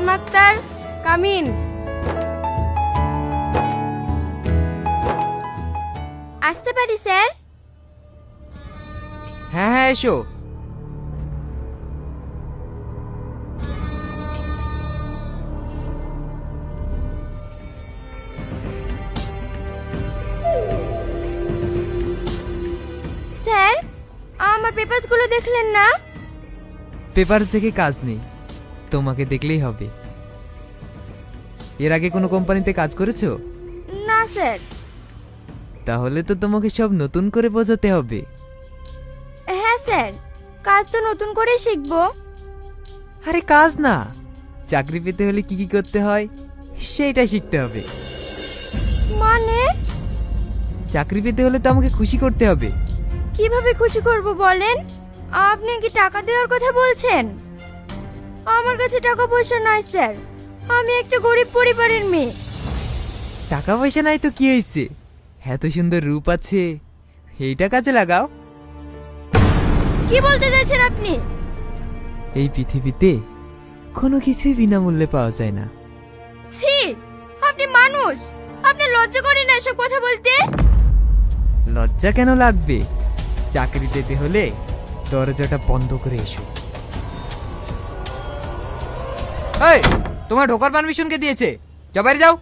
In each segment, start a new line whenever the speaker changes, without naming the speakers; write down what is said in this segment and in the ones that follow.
Salma Akter, come in. আসতে পারি sir?
হ্যাঁ হ্যাঁ, এসো।
স্যার, আমার পেপারসগুলো দেখলেন না?
পেপার দেখে কাজ নেই, তোমাকে দেখলেই হবে। এর আগে কোনো কোম্পানিতে কাজ করেছো?
না স্যার।
তাহলে তো তোমাকে সব নতুন করে বোঝাতে হবে।
হ্যাঁ স্যার, কাজ তো নতুন করেই শিখবো।
আরে কাজ না, চাকরি পেতে হলে কি কি করতে হয় সেইটা শিখতে হবে।
মানে?
চাকরি পেতে হলে তো আমাকে খুশি করতে হবে।
কিভাবে খুশি করব বলেন? আপনি কি টাকা দেওয়ার কথা বলছেন? আমার কাছে টাকা পয়সা নাই স্যার, আমি একটা গরিব পরিবারের মেয়ে।
টাকা পয়সা নাই তো কি হয়েছে, এত সুন্দর রূপ আছে, এইটা কাজে লাগাও।
কি বলতে চাইছেন আপনি?
এই পৃথিবীতে কোনো কিছুই বিনামূল্যে পাওয়া যায় না।
ছি, আপনি মানুষ, আপনি লজ্জা করেন না এসব কথা বলতে?
লজ্জা কেন লাগবে? চাকরি পেতে হলে দরজাটা বন্ধ করে এসো। এই, তোমার ঢোকার পারমিশন কে দিয়েছে? যাও, বাইরে যাও।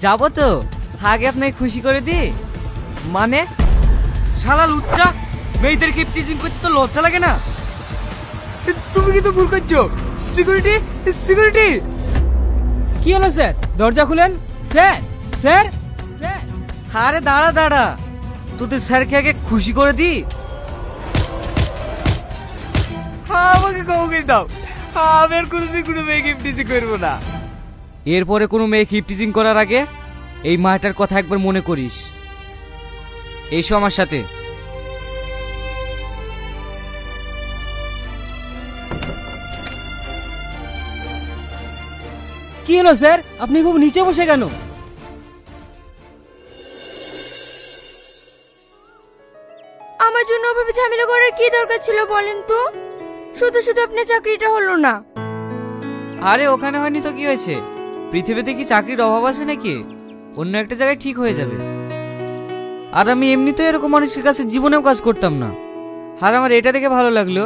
যাবো তো, আগে আপনাকে খুশি করে দি।
মানে?
শালা লুচ্চা, মেয়েদেরকে টিচিং করতে তো লজ্জা লাগে না?
তুমি কিন্তু ভুল করছো। Security, security.
কি হলো স্যার? দরজা খুলেন। Sir, sir, sir.
আরে দাঁড়া দাঁড়া, তোদের স্যারকে আগে খুশি করে দি।
আমাকে ক্ষমা করে দাও, আমি আর কোনোদিন কোনো মেয়েকে টিচিং করবো না।
এরপরে কোনো মেয়ে হিপটিজিং করার আগে এই মাটার কথা একবার মনে করিস। এসো আমার সাথে।
কি হলো স্যার, আপনি খুব নিচে বসে কেন?
আমার জন্য ওভাবে ঝামেলা করার কি দরকার ছিল বলেন তো? শুধু শুধু আপনার চাকরিটা হলো না।
আরে ওখানে হয়নি তো কি হয়েছে? পৃথিবীতে কি চাকরির অভাব আছে নাকি? অন্য একটা জায়গায় ঠিক হয়ে যাবে। আর আমি এমনিতে এরকম মানুষের কাছে জীবনেও কাজ করতাম না। আর আমার এটা দেখে ভালো লাগলো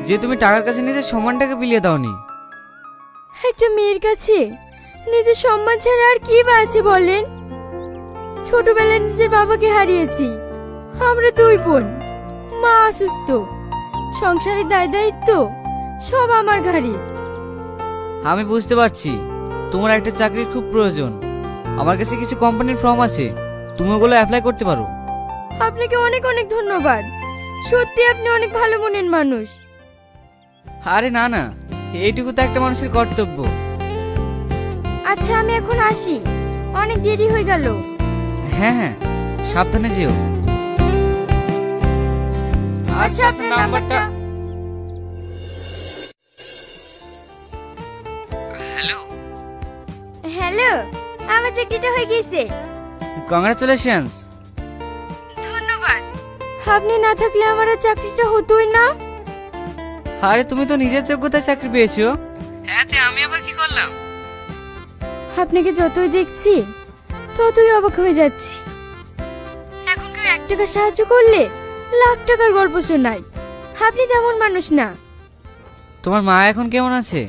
যে তুমি টাকার কাছে নিজের সম্মানটাকে বিলিয়ে দাওনি।
একটা মেয়ের কাছে নিজের সম্মান ছাড়া আর কি বা আছে বলেন? ছোটবেলায় নিজের বাবাকে হারিয়েছি, আমরা দুই বোন, মা অসুস্থ, সংসারের দায় দায়িত্ব সব আমার ঘাড়ে।
আমি বুঝতে পারছি তোমার একটা চাকরির খুব প্রয়োজন। আমার কাছে কিছু কোম্পানির ফর্ম আছে, তুমি ওগুলো অ্যাপ্লাই করতে পারো।
আপনাকে অনেক অনেক ধন্যবাদ, সত্যি আপনি অনেক ভালো মনের মানুষ।
আরে না না, এইটুকু তো একটা মানুষের কর্তব্য।
আচ্ছা আমি এখন আসি, অনেক দেরি হয়ে গেল।
হ্যাঁ হ্যাঁ, সাবধানে যেও।
আচ্ছা আপনার নাম্বারটা।
হ্যালো
হ্যালো, আমার চাকরিটা হয়ে গেছে।
কংগ্রাচুলেশনস।
ধন্যবাদ। আপনি না থাকলে আমার আর চাকরিটা হতোই না।
আরে তুমি তো নিজের যোগ্যতায় চাকরি পেয়েছো। হ্যাঁ, আমি আবার কি করলাম?
আপনাকে যতই দেখছি ততই অবাক হয়ে যাচ্ছি। এখন কেউ 1 টাকা সাহায্য করলে লাখ টাকার গল্প শোনায়। আপনি তেমন মানুষ না।
তোমার মা এখন কেমন আছে?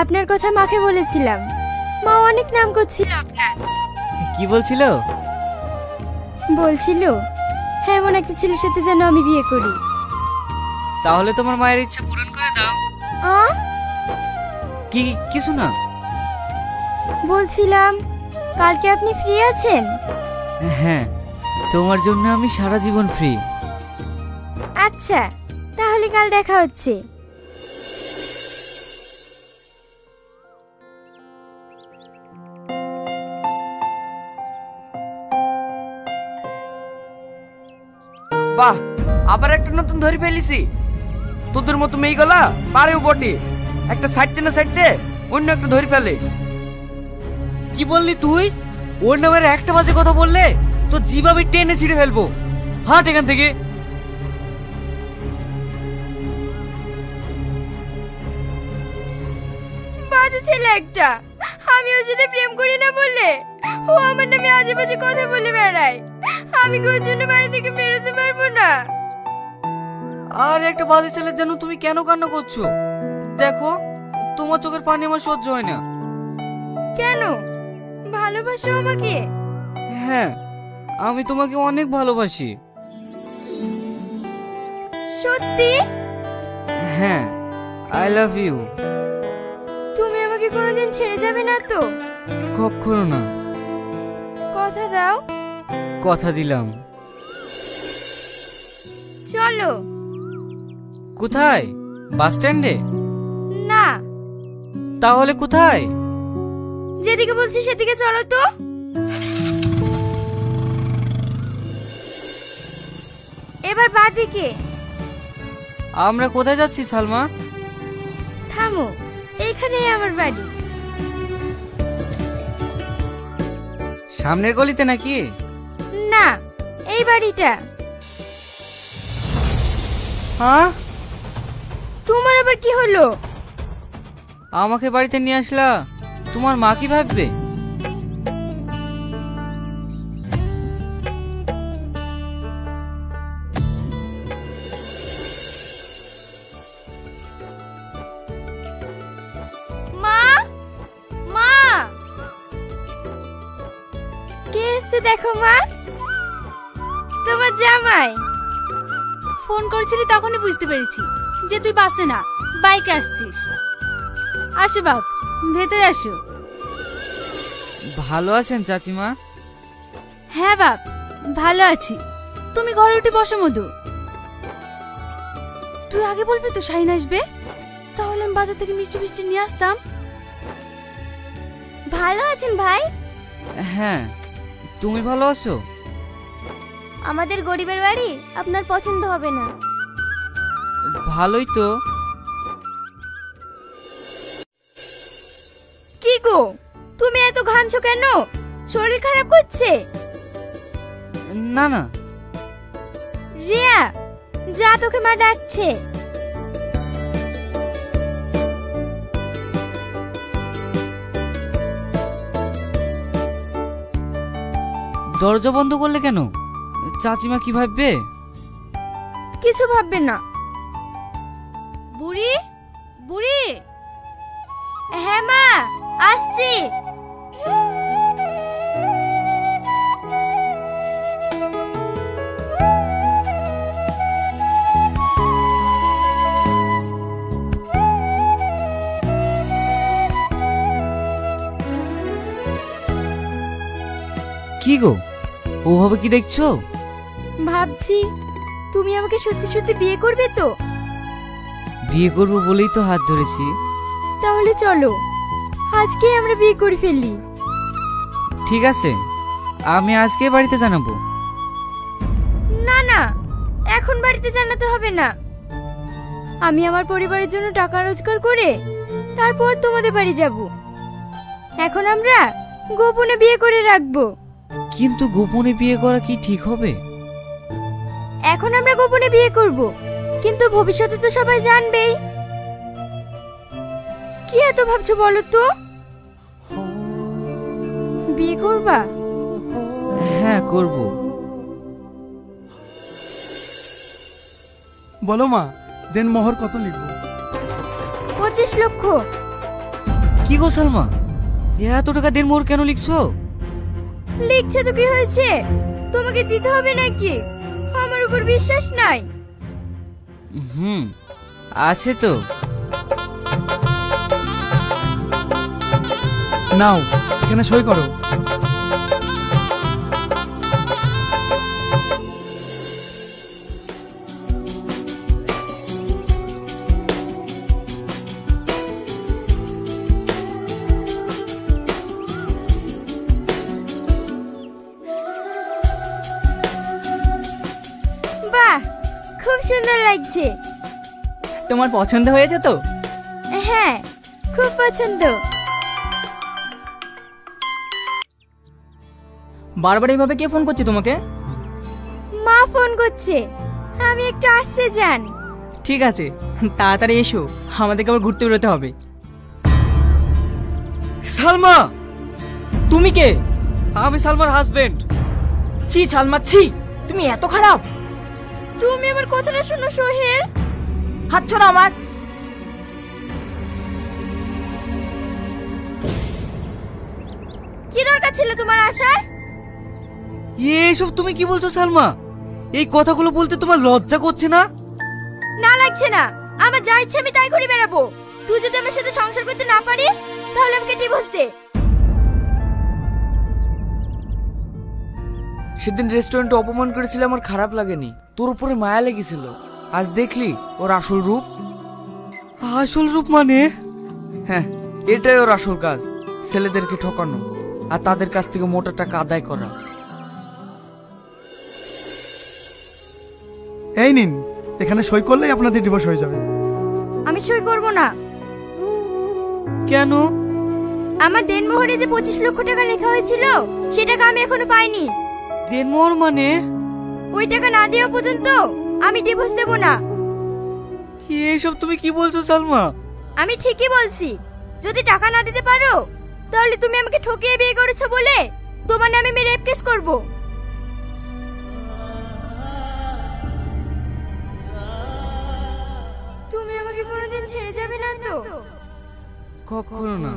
আপনার কথা মাকে বলেছিলাম, মা অনেক নাম করছিল আপনার।
কি বলছিল?
বলছিল এমন একটা ছেলের সাথে যেন আমি বিয়ে করি।
তাহলে তোমার মায়ের ইচ্ছা পূরণ করে দাও। কি কিছু না,
বলছিলাম কালকে আপনি ফ্রি আছেন?
হ্যাঁ, তোমার জন্য আমি সারা জীবন ফ্রি।
আচ্ছা তাহলে কাল দেখা হচ্ছে।
বাহ, আবার একটা নতুন ধরে ফেলিছি। তোদের মতো মেয়েগুলা পারেও বটে, একটা সাইডতে না সাইডতে অন্য একটা ধরে ফেলে।
কি বললি তুই? ওর নামের একটা বাজে কথা বললে তো জিভাবে টেনে ছিঁড়ে ফেলবো। হাট এখান থেকে।
বাজে ছেলে একটা। আমি ওর সাথে প্রেম করি না বলে ও আমার নামে আজে বাজে কথা বলে বেড়ায়। আমি কি ওর জন্য বাড়ি থেকে বেরোতে পারবো না?
আর একটা বাজে ছেলের জন্য তুমি কেন কান্না করছো? দেখো, তোমার চোখের পানি আমার সহ্য হয় না।
কেন? ভালোবাসো আমাকে?
হ্যাঁ, আমি তোমাকে অনেক ভালোবাসি।
সত্যি?
হ্যাঁ, আই লাভ ইউ।
তুমি আমাকে কোনোদিন ছেড়ে যাবে না তো?
কখনো না।
কথা দাও।
কথা দিলাম।
চলো।
কোথায়? বাস স্ট্যান্ডে?
না,
তাহলে কোথায়?
যেদিকে বলছি সেদিকে চলো তো। এবার বাদিকে।
আমরা কোথায় যাচ্ছি সালমা?
থামো, এইখানেই আমার বাড়ি।
সামনের গলিতে নাকি?
না, এই বাড়িটা।
হ্যাঁ,
তোমার আবার কি হলো?
আমাকে বাড়িতে নিয়ে আসলা, তোমার মা কি ভাববে?
মা, মা, কে এসছে দেখো মা। তোমার জামাই।
ফোন করেছিলি তখনই বুঝতে পেরেছি যে তুই বাসে না, বাইকে আসছিস। আসো বাপ, ভেতরে আসো।
ভালো আছেন চাচিমা?
হ্যাঁ বাপ, ভালো আছি। তুমি ঘরে উঠে বসো মধু। তুই আগে বলবি তো শাহিন আসবে, তাহলে আমি বাজার থেকে মিষ্টি মিষ্টি নিয়ে আসতাম।
ভালো আছেন ভাই?
হ্যাঁ, তুমি ভালো আছো?
আমাদের গরিবের বাড়ি আপনার পছন্দ হবে না।
ভালোই তো।
কি গো, তুমি এত ঘামছো কেন? শরীর খারাপ করছে?
না না।
রিয়া, যা, তোকে মা ডাকছে।
দরজা বন্ধ করলে কেন? চাচিমা কি ভাববে?
কিছু ভাববে না।
বুড়ি, বুড়ি।
হ্যাঁ মা, আসছি।
কি গো, ওভাবে কি দেখছো?
ভাবছি তুমি আমাকে সত্যি সত্যি বিয়ে করবে তো?
বিয়ে করবো বলেই তো হাত ধরেছি।
তাহলে চলো আজকেই আমরা বিয়ে করে ফেলি।
ঠিক আছে, আমি আজকে বাড়িতে জানাবো।
না না, এখন বাড়িতে জানাতে হবে না। আমি আমার পরিবারের জন্য টাকা রোজগার করে তারপর তোমাদের বাড়ি যাব। এখন আমরা গোপনে বিয়ে করে রাখবো।
কিন্তু গোপনে বিয়ে করা কি ঠিক হবে?
এখন আমরা গোপনে বিয়ে করব, কিন্তু ভবিষ্যতে তো সবাই জানবেই। কি এত ভাবছো বলো তো? বিয়ে করবা?
হ্যাঁ, করব।
বলো মা, দেন মোহর কত লিখবো?
25 লক্ষ।
কি গো সালমা, এত টাকা দেন মোর কেন লিখছো?
লিখছে তো কি হয়েছে, তোমাকে দিতে হবে নাকি? আমার উপর বিশ্বাস নাই?
আছে তো।
নাও, এখানে সই করো।
বাহ, খুব সুন্দর লাগছে।
তোমার পছন্দ হয়েছে তো?
হ্যাঁ, খুব পছন্দ।
বারবার এইভাবে কে ফোন করছে তোমাকে?
মা ফোন করছে, আমি একটু আসতে যান।
ঠিক আছে, তাড়াতাড়ি এসো, আমাদেরকে আবার ঘুরতে বেরোতে হবে।
সালমা,
তুমি কে?
আমি সালমার হাজবেন্ড।
ছি সালমা ছি, তুমি এত খারাপ।
তুমি আমার কথাটা শোনো সোহেল।
হাত ছাড়ো আমার।
কি দরকার ছিল তোমার আসার?
এসব তুমি কি বলছো সালমা? এই কথাগুলো বলতে তোমার লজ্জা করছে না?
না লাগছে না, আমার যা ইচ্ছে আমি তাই করে বেড়াবো। তুই যদি আমার সাথে সংসার করতে না পারিস তাহলে আমাকে ডিভোর্স দে।
সেদিন রেস্টুরেন্টে অপমান করেছিল, আমার খারাপ লাগেনি, তোর উপরে মায়া লেগেছিল। আজ দেখলি ওর আসল রূপ।
আসল রূপ মানে?
হ্যাঁ, এটাই ওর আসল কাজ, ছেলেদেরকে ঠকানো আর তাদের কাছ থেকে মোটা টাকা আদায় করা।
এই নিন, এখানে সই করলেই আপনাদের ডিভোর্স হয়ে যাবে।
আমি সই করব না।
কেন?
আমার দেনমোহরে যে 25 লক্ষ টাকা লেখা হয়েছিল সে টাকা আমি এখনো পাইনি।
দেনমোহর মানে?
ওই টাকা না দেওয়া পর্যন্ত আমি ডিভোর্স দেব না।
এসব তুমি কি বলছো সালমা?
আমি ঠিকই বলছি, যদি টাকা না দিতে পারো তাহলে তুমি আমাকে ঠকিয়ে বিয়ে করেছো বলে তোমার নামে আমি রেপ কেস করব। তুমি আমাকে কোনোদিন ছেড়ে যাবে না তো?
কখনো না।